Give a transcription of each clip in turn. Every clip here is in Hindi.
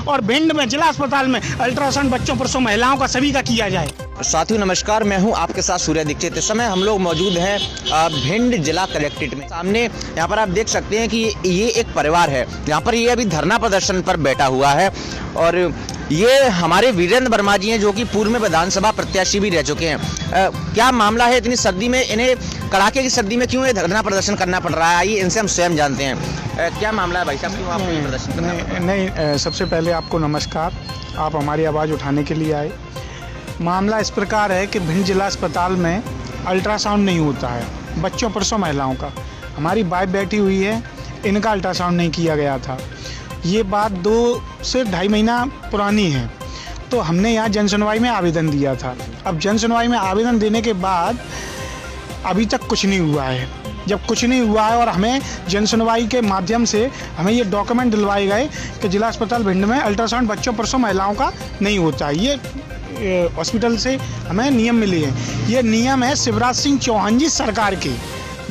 और भिंड में जिला अस्पताल में अल्ट्रासाउंड बच्चों पुरुषों महिलाओं का सभी का किया जाए। साथियों नमस्कार, मैं हूं आपके साथ सूर्य दीक्षित। इस समय हम लोग मौजूद हैं भिंड जिला कलेक्ट्रेट में। सामने यहाँ पर आप देख सकते हैं कि ये एक परिवार है, यहाँ पर ये अभी धरना प्रदर्शन पर बैठा हुआ है और ये हमारे वीरेंद्र वर्मा जी हैं जो कि पूर्व में विधानसभा प्रत्याशी भी रह चुके हैं। क्या मामला है, इतनी सर्दी में इन्हें, कड़ाके की सर्दी में क्यों ये धरना प्रदर्शन करना पड़ रहा है, आइए इनसे हम स्वयं जानते हैं। क्या मामला है भाई साहब, क्यों आपको ये प्रदर्शन करना पड़ रहा है? सबसे पहले आपको नमस्कार, आप हमारी आवाज़ उठाने के लिए आए। मामला इस प्रकार है कि भिंड जिला अस्पताल में अल्ट्रासाउंड नहीं होता है बच्चों पुरुषों महिलाओं का। हमारी वाइफ बैठी हुई है, इनका अल्ट्रासाउंड नहीं किया गया था। ये बात 2 से ढाई महीना पुरानी है। तो हमने यहाँ जन सुनवाई में आवेदन दिया था। अब जन सुनवाई में आवेदन देने के बाद अभी तक कुछ नहीं हुआ है। जब कुछ नहीं हुआ है और हमें जन सुनवाई के माध्यम से हमें ये डॉक्यूमेंट दिलवाए गए कि जिला अस्पताल भिंड में अल्ट्रासाउंड बच्चों पुरुषों महिलाओं का नहीं होता है। ये हॉस्पिटल से हमें नियम मिले हैं। ये नियम है शिवराज सिंह चौहान जी सरकार के,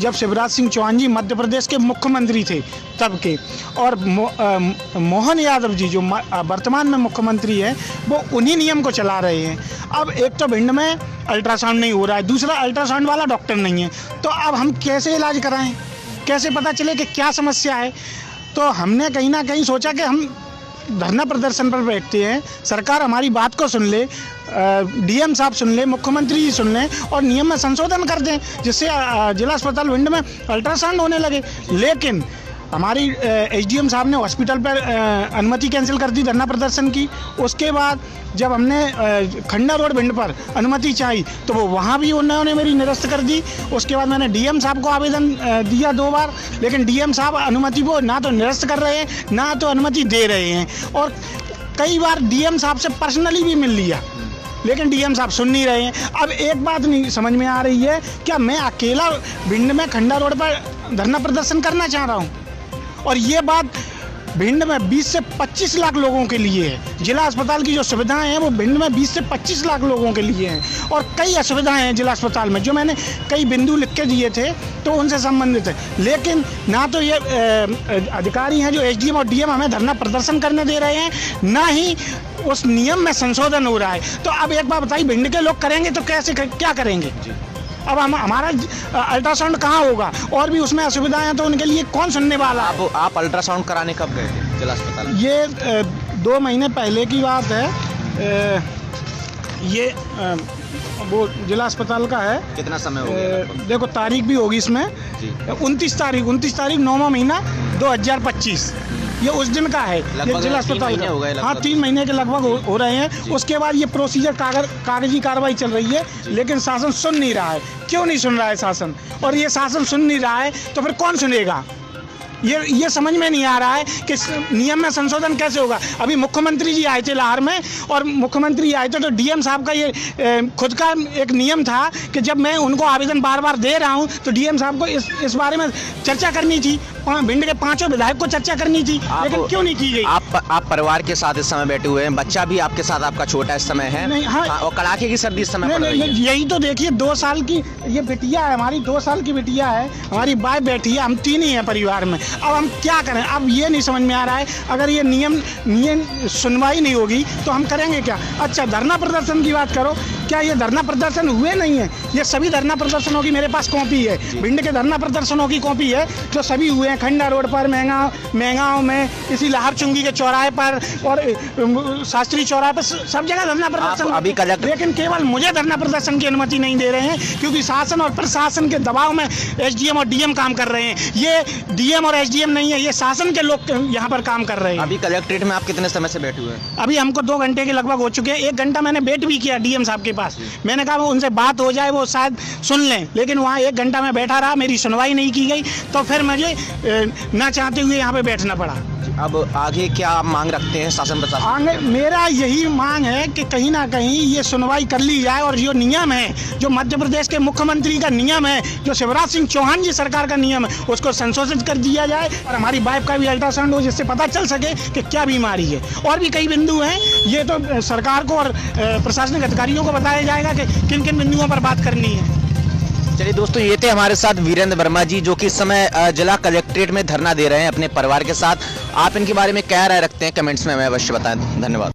जब शिवराज सिंह चौहान जी मध्य प्रदेश के मुख्यमंत्री थे तब के। और मोहन यादव जी जो वर्तमान में मुख्यमंत्री है वो उन्हीं नियम को चला रहे हैं। अब एक तो भिंड में अल्ट्रासाउंड नहीं हो रहा है, दूसरा अल्ट्रासाउंड वाला डॉक्टर नहीं है। तो अब हम कैसे इलाज कराएं, कैसे पता चले कि क्या समस्या है? तो हमने कहीं ना कहीं सोचा कि हम धरना प्रदर्शन पर बैठते हैं, सरकार हमारी बात को सुन ले, डीएम साहब सुन ले, मुख्यमंत्री जी सुन लें और नियम में संशोधन कर दें जिससे जिला अस्पताल भिंड में अल्ट्रासाउंड होने लगे। लेकिन हमारी एसडीएम साहब ने हॉस्पिटल पर अनुमति कैंसिल कर दी धरना प्रदर्शन की। उसके बाद जब हमने खंडा रोड भिंड पर अनुमति चाहिए तो वो वहाँ भी उन्होंने मेरी निरस्त कर दी। उसके बाद मैंने डीएम साहब को आवेदन दिया 2 बार, लेकिन डीएम साहब अनुमति को ना तो निरस्त कर रहे हैं ना तो अनुमति दे रहे हैं। और कई बार डीएम साहब से पर्सनली भी मिल लिया, लेकिन डीएम साहब सुन नहीं रहे हैं। अब एक बात नहीं समझ में आ रही है, क्या मैं अकेला भिंड में खंडा रोड पर धरना प्रदर्शन करना चाह रहा हूँ? और ये बात भिंड में 20 से 25 लाख लोगों के लिए है। जिला अस्पताल की जो सुविधाएं हैं वो भिंड में 20 से 25 लाख लोगों के लिए हैं। और कई असुविधाएं हैं जिला अस्पताल में जो मैंने कई बिंदु लिख के दिए थे तो उनसे संबंधित है। लेकिन ना तो ये अधिकारी हैं जो एसडीएम और डीएम हमें धरना प्रदर्शन करने दे रहे हैं, ना ही उस नियम में संशोधन हो रहा है। तो अब एक बात बताइए, भिंड के लोग करेंगे तो कैसे, क्या करेंगे? अब हमारा अल्ट्रासाउंड कहाँ होगा? और भी उसमें असुविधाएं हैं तो उनके लिए कौन सुनने वाला? आप अल्ट्रासाउंड कराने कब गए थे जिला अस्पताल? ये 2 महीने पहले की बात है। ये वो जिला अस्पताल का है। कितना समय हो गया? देखो तारीख भी होगी इसमें, 29 तारीख 9वां महीना 2025, ये उस दिन का है। ये जिला अस्पताल का, हाँ 3 महीने के लगभग हो रहे हैं। उसके बाद ये प्रोसीजर कागजी कार्रवाई चल रही है, लेकिन शासन सुन नहीं रहा है। क्यों नहीं सुन रहा है शासन? और ये शासन सुन नहीं रहा है तो फिर कौन सुनेगा? ये समझ में नहीं आ रहा है कि नियम में संशोधन कैसे होगा। अभी मुख्यमंत्री जी आए थे लाहौर में, और मुख्यमंत्री आए थे तो डीएम साहब का ये खुद का एक नियम था कि जब मैं उनको आवेदन बार बार दे रहा हूँ तो डीएम साहब को इस बारे में चर्चा करनी थी। भिंड के 5 विधायक को चर्चा करनी थी, लेकिन क्यों नहीं की गई? आप परिवार के साथ इस समय बैठे हुए हैं, बच्चा भी आपके साथ आपका छोटा इस समय है। नहीं, हाँ, और कड़ाके की सर्दी इस समय पड़ रही है। यही तो देखिए 2 साल की ये बिटिया है, हमारी 2 साल की बिटिया है, हमारी वाइफ बैठी है, हम 3 ही हैं परिवार में। अब हम क्या करें? अब ये नहीं समझ में आ रहा है, अगर ये नियम सुनवाई नहीं होगी तो हम करेंगे क्या? अच्छा, धरना प्रदर्शन की बात करो, क्या ये धरना प्रदर्शन हुए नहीं है? ये सभी धरना प्रदर्शनों की मेरे पास कॉपी है, भिंड के धरना प्रदर्शनों की कॉपी है जो सभी हुए हैं। खंडा रोड पर, महंगाओं में, इसी लाहौर चुंगी के चौराहे पर और शास्त्री चौराहे पर, सब जगह धरना प्रदर्शन अभी लेकिन केवल मुझे धरना प्रदर्शन की अनुमति नहीं दे रहे हैं क्योंकि शासन और प्रशासन के दबाव में एसडीएम और डीएम काम कर रहे हैं। ये डीएम और एसडीएम नहीं है, ये शासन के लोग यहाँ पर काम कर रहे हैं। अभी कलेक्ट्रेट में आप कितने समय से बैठे हुए हैं? अभी हमको 2 घंटे के लगभग हो चुके हैं। 1 घंटा मैंने वेट भी किया डीएम साहब के पास। मैंने कहा उनसे बात हो जाए, वो शायद सुन लें, लेकिन वहाँ 1 घंटा मैं बैठा रहा, मेरी सुनवाई नहीं की गई। तो फिर मुझे ना चाहते हुए यहाँ पे बैठना पड़ा। अब आगे क्या मांग रखते हैं शासन प्रशासन? आगे मेरा यही मांग है कि कहीं ना कहीं ये सुनवाई कर ली जाए और जो नियम है, जो मध्य प्रदेश के मुख्यमंत्री का नियम है, जो शिवराज सिंह चौहान जी सरकार का नियम है, उसको संशोधित कर दिया जाए और हमारी वाइफ का भी अल्ट्रासाउंड हो जिससे पता चल सके कि क्या बीमारी है। और भी कई बिंदु हैं, ये तो सरकार को और प्रशासनिक अधिकारियों को बताया जाएगा कि किन किन बिंदुओं पर बात करनी है। चलिए दोस्तों, ये थे हमारे साथ वीरेंद्र वर्मा जी, जो कि इस समय जिला कलेक्ट्रेट में धरना दे रहे हैं अपने परिवार के साथ। आप इनके बारे में क्या राय रखते हैं, कमेंट्स में हमें अवश्य बताएं। धन्यवाद।